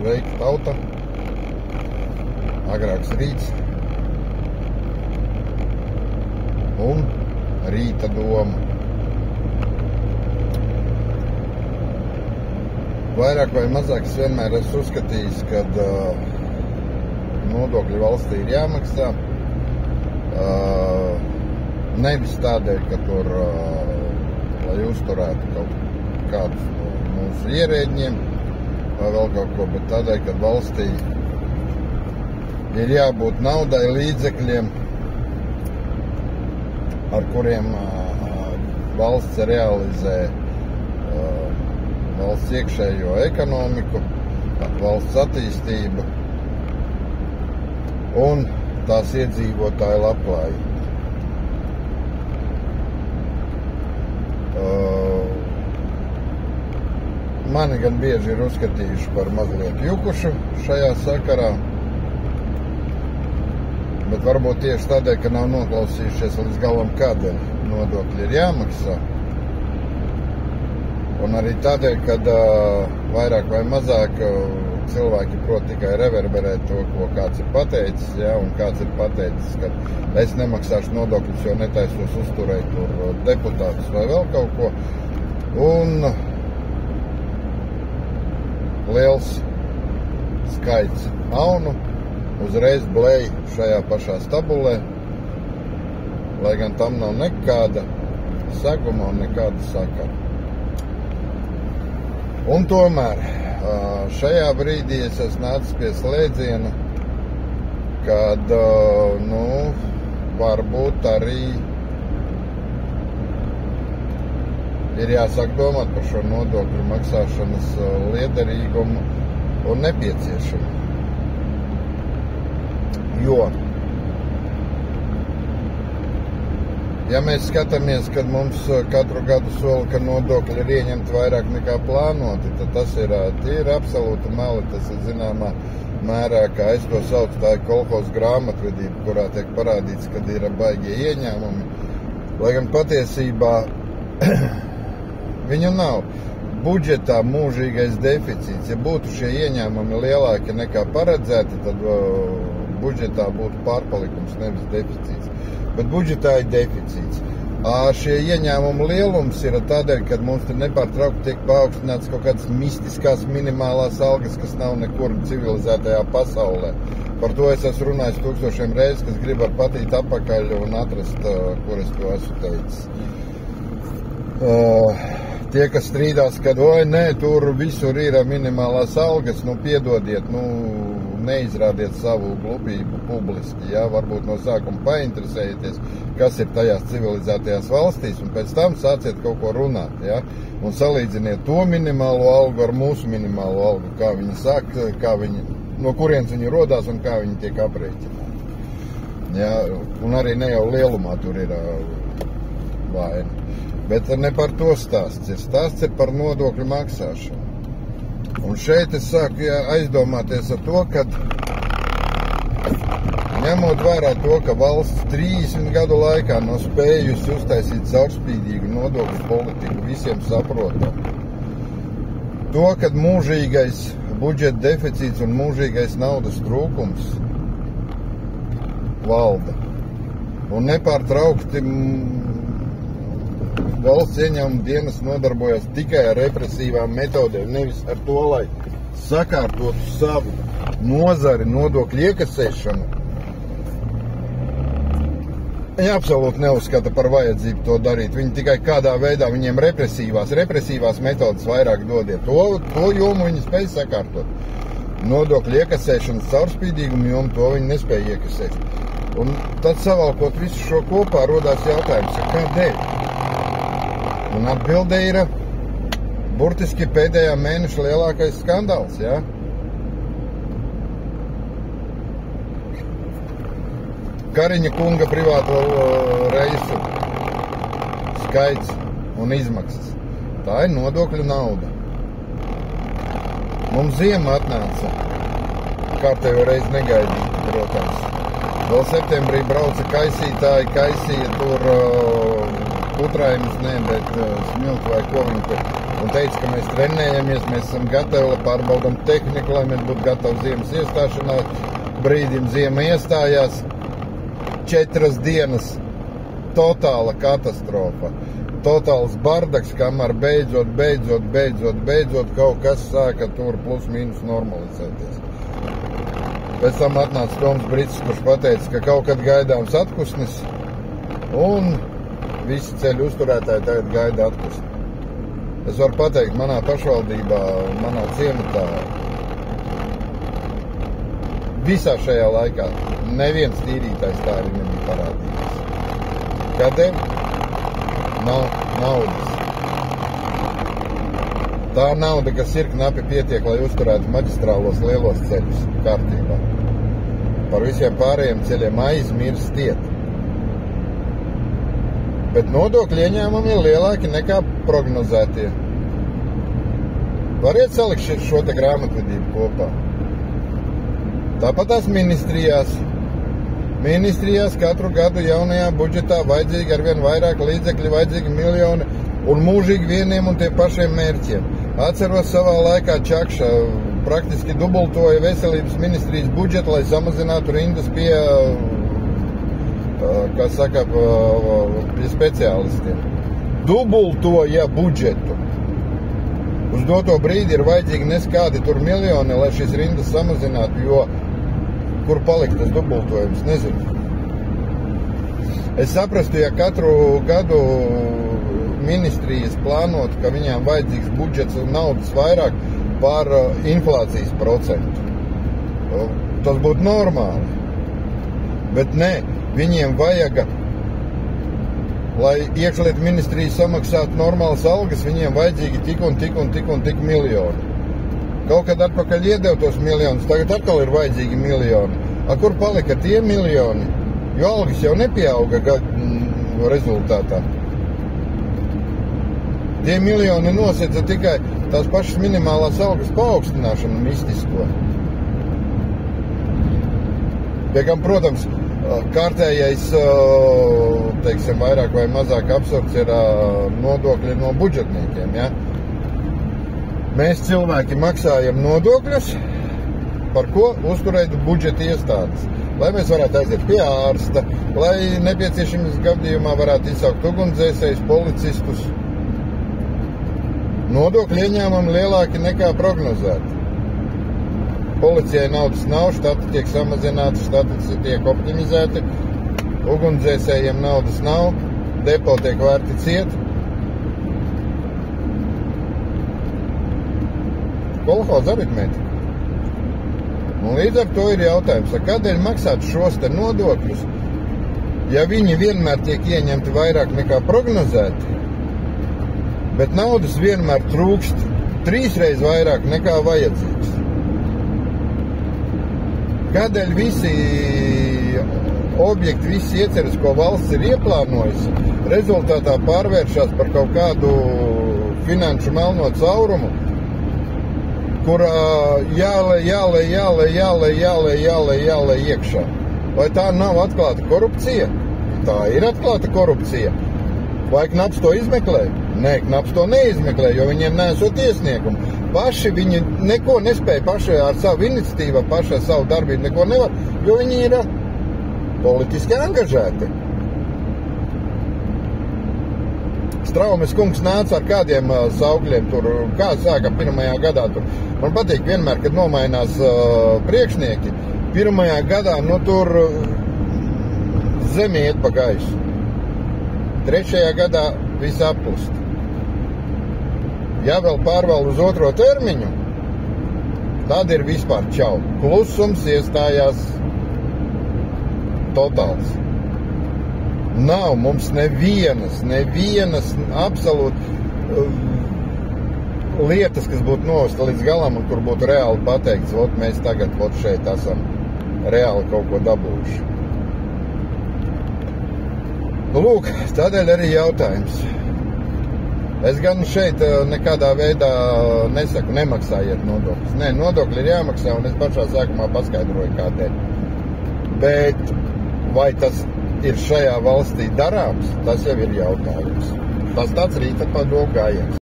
Sveika tauta, agrāks rīts un rīta doma. Vairāk vai mazāk es vienmēr esmu uzskatījis, ka nodokļi valstī ir jāmaksā. Nevis tādēļ, ka tur, lai uzturētu kaut kādus no mūsu ierēģiem vai vēl kaut ko, bet tādēļ, ka valstī ir jābūt naudai, līdzekļiem, ar kuriem valsts realizē valsts iekšējo ekonomiku, valsts attīstību un tās iedzīvotāju labklājību. Mani gan bieži ir uzskatījuši par mazliet jukušu šajā sakarā, bet varbūt tieši tādēļ, ka nav noklausījušies līdz galam, kādēļ nodokļi ir jāmaksā. Un arī tādēļ, kad vairāk vai mazāk cilvēki prot tikai reverberēt to, ko kāds ir pateicis, ja, un kāds ir pateicis, ka es nemaksāšu nodokļus, jo netaisos uzturēt tur deputātus vai vēl kaut ko. Un liels skaits aunu uzreiz blēj šajā pašā stabulē, lai gan tam nav nekāda seguma un nekāda sakara. Un tomēr šajā brīdī es esmu nācis pie slēdziena, kad, varbūt arī ir jāsāk domāt par šo nodokļu maksāšanas liederīgumu un nepieciešamību. Jo, ja mēs skatāmies, kad mums katru gadu sola, ka nodokļi ir ieņemti vairāk nekā plānoti, tad tas ir absolūti meli, tas ir zināmā mērā, kā es to saucu, tā ir kolhoza grāmatvedība, kurā tiek parādīts, kad ir baigie ieņēmumi. Lai gan patiesībā viņu nav. Budžetā mūžīgais deficīts. Ja būtu šie ieņēmumi lielāki nekā paredzēti, tad budžetā būtu pārpalikums, nevis deficīts. Bet budžetā ir deficīts. Šie ieņēmumu lielums ir tādēļ, ka mums te nepārtraukti tiek paaugstināts kaut kādas mistiskās minimālās algas, kas nav nekur civilizētajā pasaulē. Par to es esmu runājis tūkstošiem reizes, kas grib ar patīt apakaļ un atrast, kur es to esmu teicis. Tie, kas strīdās, kad, tur visur ir minimālās algas, piedodiet, neizrādiet savu glupību publiski, ja? Varbūt no sākuma painteresējieties, kas ir tajās civilizētajās valstīs, un pēc tam sāciet kaut ko runāt, ja? Un salīdziniet to minimālo algu ar mūsu minimālo algu, kā viņi saka, no kurienes viņi rodās un kā viņi tiek aprēķināti. Ja? Un arī ne jau lielumā tur ir vaina. Bet ne par to stāsts ir. Stāsts ir par nodokļu maksāšanu. Un šeit es sāku aizdomāties ar to, ka ņemot vērā to, ka valsts 30 gadu laikā nav spējusi uztaisīt caurspīdīgu nodokļu politiku, visiem saprotam. To, kad mūžīgais budžeta deficīts un mūžīgais naudas trūkums valda. Un nepārtraukti valsts ieņēmuma dienas nodarbojas tikai ar represīvām metodēm, nevis ar to, lai sakārtotu savu nozari nodokļu iekasēšanu. Viņi absolūti neuzskata par vajadzību to darīt. Viņi tikai kādā veidā viņiem represīvās metodas vairāk dodiet. To jomu viņi spēj sakārtot. Nodokļu iekasēšanas caurspīdīgumu jomu to viņi nespēja iekasēt. Un tad savalkot visu šo kopā rodās jautājums, kādēļ? Un atbilde ir burtiski pēdējā mēneša lielākais skandāls, ja? Kariņa kunga privāto reisu skaits un izmaksas. Tā ir nodokļu nauda. Mums ziema atnāca kārtējo reizi negaidīt, protams. Vēl septembrī brauca kaisītāji, kaisīja tur putrainas, bet smilti vai ko viņi tur un teica, ka mēs trenējamies, mēs esam gatavi, lai pārbaudam tehniku, lai mēs būtu gatavi ziemas iestāšanās. Brīdim ziema iestājās, 4 dienas totāla katastrofa. Totāls bardaks, kamēr beidzot kaut kas sāka tur plus mīnus normalizēties. Pēc tam atnāca Toms Brits, kurš pateica, ka kaut kad gaidāms atpūsnis, un visi ceļu uzturētāji tagad gaida atpūsni. Es varu pateikt, manā pašvaldībā, manā ciematā, visā šajā laikā neviens tīrītājs tā arī nebija parādījies. Kādēļ? Nav naudas. Tā nauda, kas ir knapi pietiek, lai uzturētu maģistrālos lielos ceļus kārtībā. Par visiem pārējiem ceļiem aizmirstiet. Bet nodokļu ieņēmumi ir lielāki nekā prognozētie. Variet salikt šo te grāmatvedību kopā. Tāpat tās ministrijās. Ministrijās katru gadu jaunajā budžetā vajadzīgi arvien vairāk līdzekļi, vajadzīgi miljoni un mūžīgi vieniem un tie pašiem mērķiem. Atceros savā laikā Čakša praktiski dubultoja veselības ministrijas budžetu, lai samazinātu rindas pie, kā saka, pie speciālistiem. Dubultoja budžetu. Uz doto brīdi ir vajadzīgi neskādi tur miljoni, lai šīs rindas samazinātu, jo kur palikt tas dubultojums, nezinu. Es saprastu, ja katru gadu ministrijas plānot, ka viņām vajadzīgs budžets un naudas vairāk par inflācijas procentu. Tas būtu normāli. Bet nē, viņiem vajag, lai iekšlietu ministrija samaksātu normālas algas, viņiem vajadzīgi tik miljoni. Kaut kad atpakaļ iedev tos miljonus, tagad atkal ir vajadzīgi miljoni. A kur palika tie miljoni? Jo algas jau nepieauga rezultātā. Tie miljoni nosacīja tikai tās pašas minimālās algas paaugstināšanu mistisko. Piekam, protams, kārtējais, teiksim, vairāk vai mazāk absurds ir nodokļi no budžetniekiem, ja? Mēs cilvēki maksājam nodokļus, par ko uzturēt budžeta iestādes. Lai mēs varētu aiziet pie ārsta, lai nepieciešams gadījumā varētu izsaukt ugunsdzēsējus, policistus. Nodokļu ieņēmumi lielāki nekā prognozēti. Policijai naudas nav, štati tiek samazināti, štati tiek optimizēti, ugunsdzēsējiem naudas nav, depo tiek vērti ciet. Kolhoza aritmētika. Un līdz ar to ir jautājums, kādēļ maksāt šos te nodokļus, ja viņi vienmēr tiek ieņemti vairāk nekā prognozēti, bet naudas vienmēr trūkst 3 reizes vairāk nekā vajadzīgs. Kādēļ visi objekti, visi ieceres, ko valsts ir ieplānojusi, rezultātā pārvēršas par kaut kādu finanšu melno caurumu, kurā jālej iekšā. Vai tā nav atklāta korupcija? Tā ir atklāta korupcija. Vai Knaps to izmeklē? Nē, Knaps to neizmeklē, jo viņiem nesot iesniegumu. Paši viņi neko nespēja paši ar savu iniciatīvu, paši ar savu darbību neko nevar, jo viņi ir politiski angažēti. Straumes kungs nāca ar kādiem saukļiem tur, kā sāka pirmajā gadā tur. Man patīk vienmēr, kad nomainās priekšnieki, pirmajā gadā, tur zemi iet pa gaisu. 3. gadā viss apust. Ja vēl pārval uz 2. termiņu, tad ir vispār čau. Klusums iestājās totāls. Nav mums nevienas absolūti lietas, kas būtu novesta līdz galam un kur būtu reāli pateikts, mēs tagad šeit esam reāli kaut ko dabūjuši. Lūk, tādēļ arī jautājums. Es gan šeit nekādā veidā nesaku, nemaksājiet nodokļus. Nē, nodokļi ir jāmaksā, un es pašā sākumā paskaidroju, kādēļ. Bet vai tas ir šajā valstī darāms, tas jau ir jautājums. Tas tāds rīta padomu gājiens.